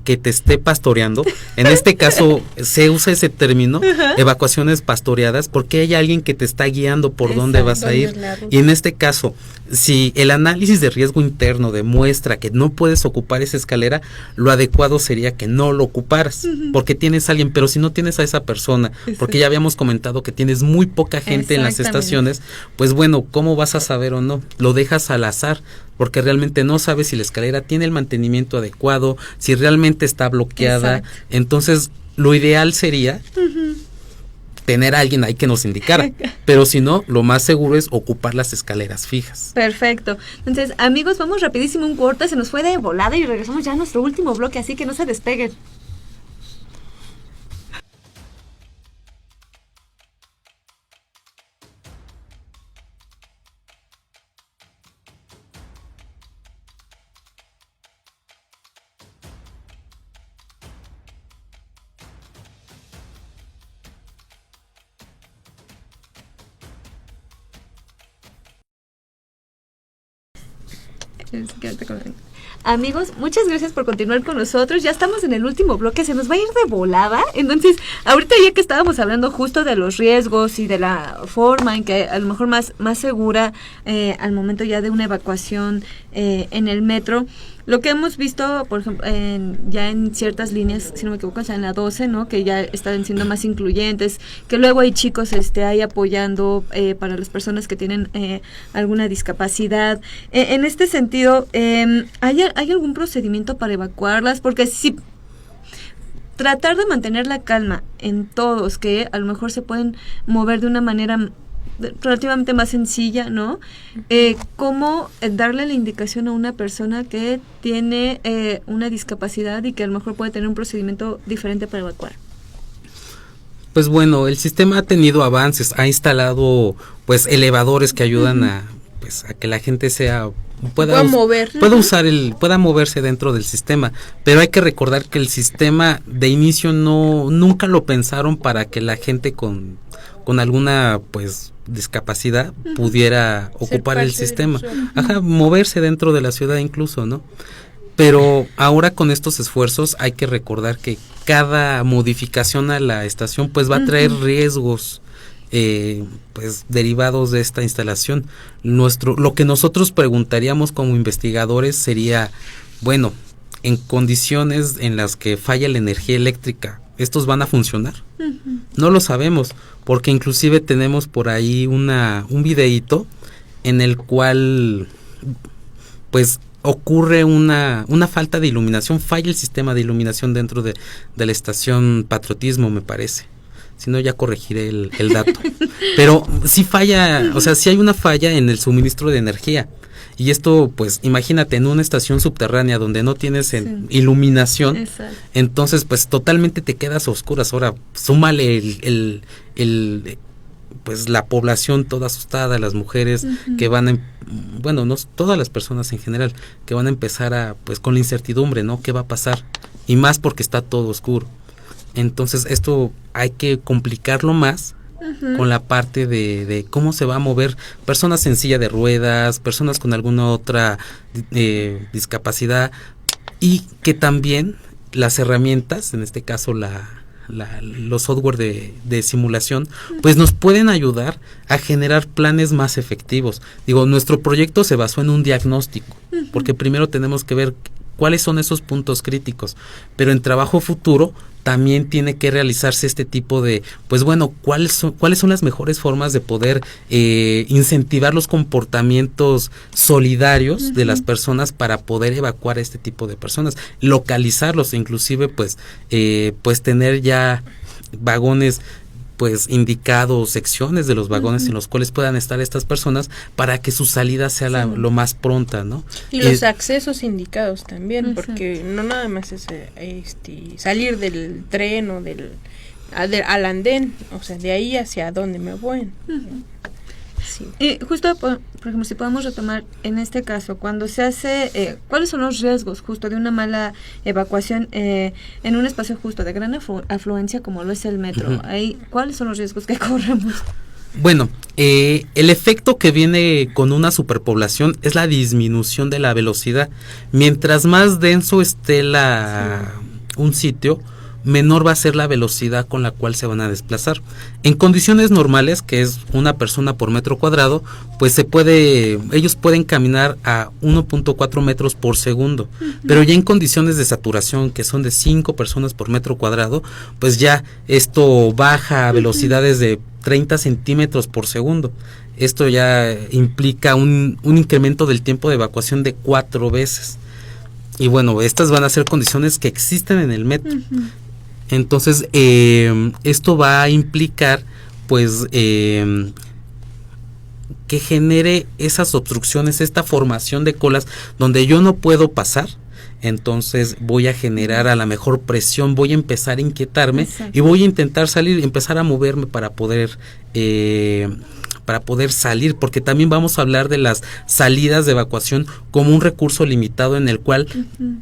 que te esté pastoreando, en este caso se usa ese término, evacuaciones pastoreadas, porque hay alguien que te está guiando por dónde vas a ir. Y en este caso, si el análisis de riesgo interno demuestra que no puedes ocupar esa escalera, lo adecuado sería que no lo ocuparas, porque tienes a alguien. Pero si no tienes a esa persona, porque ya habíamos comentado que tienes muy poca gente en las estaciones, pues bueno, ¿cómo vas a saber o no? Lo dejas al azar, porque realmente no sabes si la escalera tiene el mantenimiento adecuado, si realmente está bloqueada. Entonces, lo ideal sería tener a alguien ahí que nos indicara, pero si no, lo más seguro es ocupar las escaleras fijas. Perfecto. Entonces, amigos, vamos rapidísimo un corte, se nos fue de volada y regresamos ya a nuestro último bloque, así que no se despeguen. Amigos, muchas gracias por continuar con nosotros. Ya estamos en el último bloque, se nos va a ir de volada. Entonces, ahorita ya que estábamos hablando justo de los riesgos y de la forma en que a lo mejor más segura al momento ya de una evacuación en el metro, lo que hemos visto, por ejemplo, ya en ciertas líneas, si no me equivoco, o sea, en la 12, ¿no? Que ya están siendo más incluyentes, que luego hay chicos ahí apoyando para las personas que tienen alguna discapacidad. En este sentido, ¿hay algún procedimiento para evacuarlas? Porque si tratar de mantener la calma en todos, que a lo mejor se pueden mover de una manera relativamente más sencilla, ¿no? ¿Cómo darle la indicación a una persona que tiene una discapacidad y que a lo mejor puede tener un procedimiento diferente para evacuar? Pues bueno, el sistema ha tenido avances, ha instalado pues elevadores que ayudan a que la gente pueda moverse dentro del sistema, pero hay que recordar que el sistema de inicio nunca lo pensaron para que la gente con alguna pues discapacidad pudiera ocupar el sistema, moverse dentro de la ciudad incluso, ¿no? Pero ahora con estos esfuerzos hay que recordar que cada modificación a la estación pues va a traer riesgos pues derivados de esta instalación. Lo que nosotros preguntaríamos como investigadores sería, bueno, en condiciones en las que falla la energía eléctrica, ¿estos van a funcionar? No lo sabemos, porque inclusive tenemos por ahí un videíto en el cual pues ocurre una falta de iluminación, falla el sistema de iluminación dentro de la estación Patriotismo, me parece. Si no, ya corregiré el dato. Pero sí falla, o sea, sí hay una falla en el suministro de energía. Y esto, pues, imagínate, en una estación subterránea donde no tienes iluminación, exacto, entonces, pues, totalmente te quedas a oscuras. Ahora, súmale pues, la población toda asustada, las mujeres que van bueno, no todas las personas en general, que van a empezar pues, con la incertidumbre, ¿no? ¿Qué va a pasar? Y más porque está todo oscuro. Entonces, esto hay que complicarlo más con la parte de cómo se va a mover personas en silla de ruedas, personas con alguna otra discapacidad, y que también las herramientas, en este caso los software de simulación, pues nos pueden ayudar a generar planes más efectivos. Digo, nuestro proyecto se basó en un diagnóstico, porque primero tenemos que ver cuáles son esos puntos críticos, pero en trabajo futuro también tiene que realizarse este tipo de, pues bueno, cuáles son las mejores formas de poder incentivar los comportamientos solidarios de las personas para poder evacuar a este tipo de personas, localizarlos, inclusive pues tener ya vagones pues indicados, secciones de los vagones en los cuales puedan estar estas personas para que su salida sea lo más pronta, ¿no? Y los accesos indicados también, porque no nada más es salir del tren o al andén, o sea, de ahí hacia donde me voy. Sí. Y justo, por ejemplo, si podemos retomar en este caso, cuando se hace, ¿cuáles son los riesgos justo de una mala evacuación en un espacio justo de gran afluencia como lo es el metro? Ahí, ¿cuáles son los riesgos que corremos? Bueno, el efecto que viene con una superpoblación es la disminución de la velocidad. Mientras más denso esté un sitio, menor va a ser la velocidad con la cual se van a desplazar. En condiciones normales, que es una persona por metro cuadrado, pues ellos pueden caminar a 1.4 metros por segundo, pero ya en condiciones de saturación, que son de 5 personas por metro cuadrado, pues ya esto baja a velocidades de 30 centímetros por segundo. Esto ya implica un incremento del tiempo de evacuación de 4 veces. Y bueno, estas van a ser condiciones que existen en el metro. Entonces, esto va a implicar, pues, que genere esas obstrucciones, esta formación de colas donde yo no puedo pasar. Entonces voy a generar a la mejor presión, voy a empezar a inquietarme. Exacto. Y voy a intentar salir, empezar a moverme para poder salir, porque también vamos a hablar de las salidas de evacuación como un recurso limitado en el cual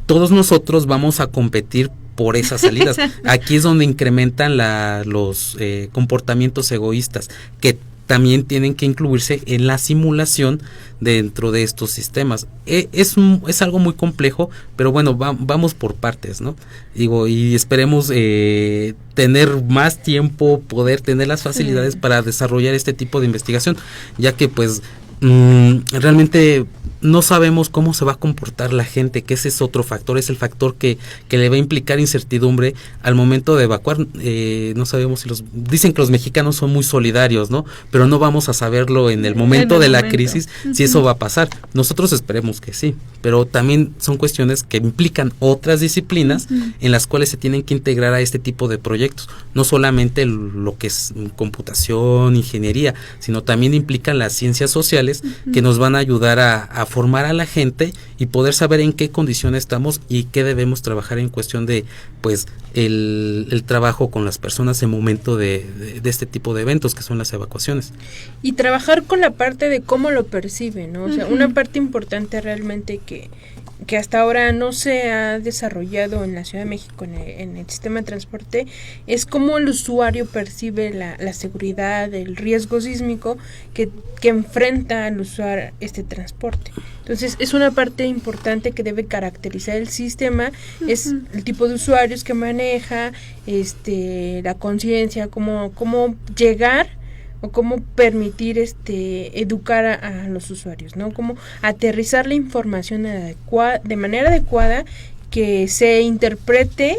todos nosotros vamos a competir por esas salidas. Aquí es donde incrementan los comportamientos egoístas, que también tienen que incluirse en la simulación dentro de estos sistemas. Es algo muy complejo, pero bueno, vamos por partes, ¿no? Digo, y esperemos tener más tiempo, poder tener las facilidades para desarrollar este tipo de investigación, ya que pues realmente no sabemos cómo se va a comportar la gente, que ese es otro factor, es el factor que le va a implicar incertidumbre al momento de evacuar. No sabemos si dicen que los mexicanos son muy solidarios, ¿no? Pero no vamos a saberlo en el momento de la crisis si eso va a pasar. Nosotros esperemos que sí, pero también son cuestiones que implican otras disciplinas en las cuales se tienen que integrar a este tipo de proyectos, no solamente lo que es computación, ingeniería, sino también implican las ciencias sociales que nos van a ayudar a formar a la gente y poder saber en qué condiciones estamos y qué debemos trabajar en cuestión de pues el trabajo con las personas en momento de este tipo de eventos que son las evacuaciones. Y trabajar con la parte de cómo lo perciben, ¿no? O sea, una parte importante realmente que hasta ahora no se ha desarrollado en la Ciudad de México en el sistema de transporte es cómo el usuario percibe la seguridad, el riesgo sísmico que enfrenta al usar este transporte. Entonces es una parte importante que debe caracterizar el sistema, es el tipo de usuarios que maneja, la conciencia, cómo llegar o cómo permitir educar a los usuarios, ¿no? Cómo aterrizar la información de manera adecuada, que se interprete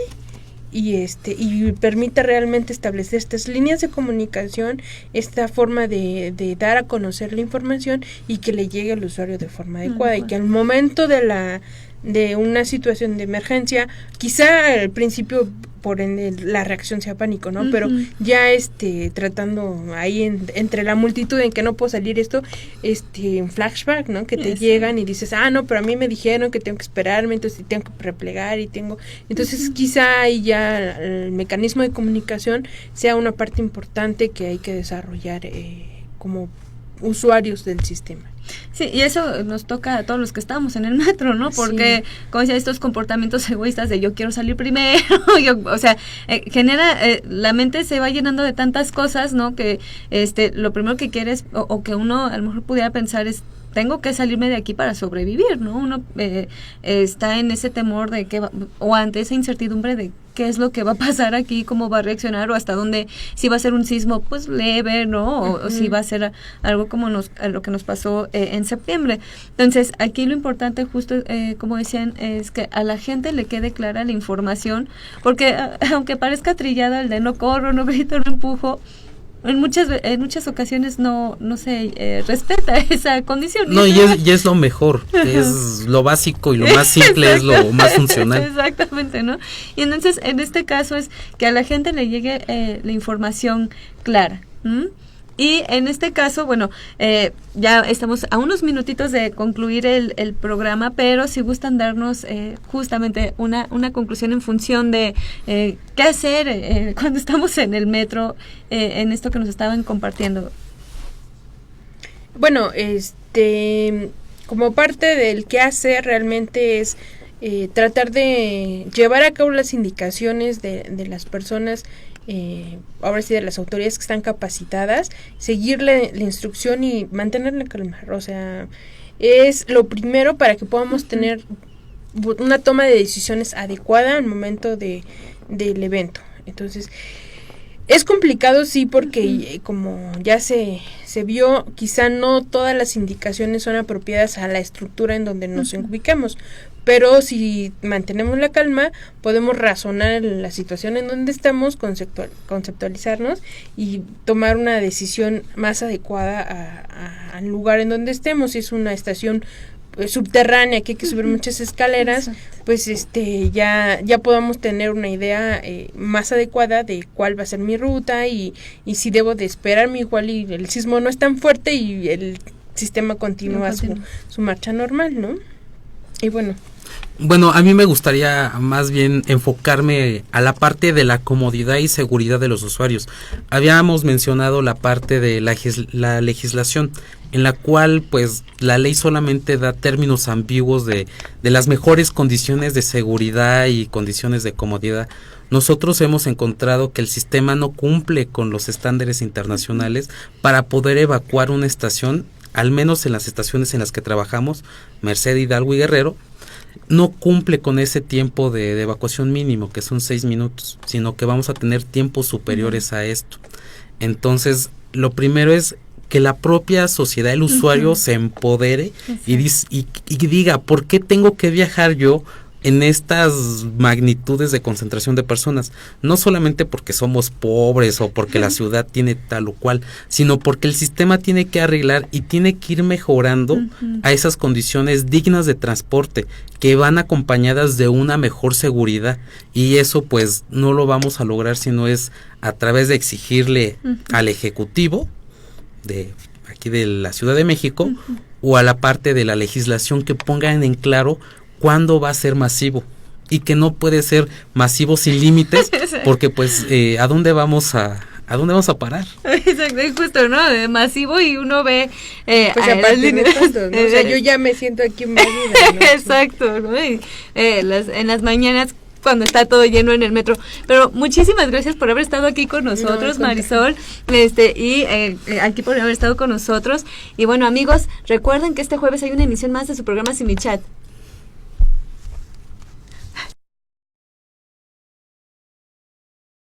y permita realmente establecer estas líneas de comunicación, esta forma de dar a conocer la información y que le llegue al usuario de forma adecuada, y que al momento de una situación de emergencia, quizá al principio por ende la reacción sea pánico, ¿no? Pero ya tratando ahí entre la multitud en que no puedo salir un flashback, ¿no? Que te llegan y dices, no, pero a mí me dijeron que tengo que esperarme, entonces tengo que replegar entonces quizá ahí ya el mecanismo de comunicación sea una parte importante que hay que desarrollar como usuarios del sistema. Sí, y eso nos toca a todos los que estamos en el metro, ¿no? Porque, como decía, estos comportamientos egoístas de yo quiero salir primero, genera, la mente se va llenando de tantas cosas, ¿no? Que lo primero que quieres, o que uno a lo mejor pudiera pensar es, tengo que salirme de aquí para sobrevivir, ¿no? Uno está en ese temor de que o ante esa incertidumbre de qué es lo que va a pasar aquí, cómo va a reaccionar, o hasta dónde, si va a ser un sismo pues leve, ¿no? O si va a ser algo como lo que nos pasó en septiembre. Entonces, aquí lo importante justo, como decían, es que a la gente le quede clara la información, porque aunque parezca trillada el de no corro, no grito, no empujo, en muchas ocasiones no se respeta esa condición. No, y es lo mejor, es lo básico y lo más simple es lo más funcional. Exactamente, ¿no? Y entonces, en este caso es que a la gente le llegue la información clara. Y en este caso, bueno, ya estamos a unos minutitos de concluir el programa, pero si gustan darnos justamente una conclusión en función de qué hacer cuando estamos en el metro, en esto que nos estaban compartiendo. Bueno, como parte del qué hacer realmente es tratar de llevar a cabo las indicaciones de las personas, ahora sí de las autoridades que están capacitadas, seguir la instrucción y mantener la calma. O sea, es lo primero para que podamos tener una toma de decisiones adecuada al momento del evento. Entonces, es complicado, sí, porque como ya se vio, quizá no todas las indicaciones son apropiadas a la estructura en donde nos ubicamos, pero si mantenemos la calma, podemos razonar la situación en donde estamos, conceptualizarnos y tomar una decisión más adecuada al lugar en donde estemos. Si es una estación subterránea que hay que subir muchas escaleras, pues ya podamos tener una idea más adecuada de cuál va a ser mi ruta y si debo de esperarme igual y el sismo no es tan fuerte y el sistema continúa su marcha normal, ¿no? Y bueno. Bueno, a mí me gustaría más bien enfocarme a la parte de la comodidad y seguridad de los usuarios. Habíamos mencionado la parte de la legislación, en la cual pues la ley solamente da términos ambiguos de las mejores condiciones de seguridad y condiciones de comodidad. Nosotros hemos encontrado que el sistema no cumple con los estándares internacionales para poder evacuar una estación, al menos en las estaciones en las que trabajamos, Merced, Hidalgo y Guerrero, no cumple con ese tiempo de evacuación mínimo, que son 6 minutos, sino que vamos a tener tiempos superiores a esto. Entonces, lo primero es que la propia sociedad, el usuario, se empodere y diga, ¿por qué tengo que viajar yo en estas magnitudes de concentración de personas? No solamente porque somos pobres o porque la ciudad tiene tal o cual, sino porque el sistema tiene que arreglar y tiene que ir mejorando a esas condiciones dignas de transporte que van acompañadas de una mejor seguridad, y eso pues no lo vamos a lograr si no es a través de exigirle al Ejecutivo de aquí de la Ciudad de México o a la parte de la legislación que pongan en claro cuándo va a ser masivo, y que no puede ser masivo sin límites, porque pues ¿a dónde vamos a parar? Exacto, justo, ¿no? Masivo, y uno ve pues a partir de tanto, ¿no? O sea, yo ya me siento aquí invadida, ¿no? Exacto, ¿no? Y, en las mañanas cuando está todo lleno en el metro. Pero muchísimas gracias por haber estado aquí con nosotros, Marisol, y aquí por haber estado con nosotros. Y bueno, amigos, recuerden que este jueves hay una emisión más de su programa Sin Mi Chat.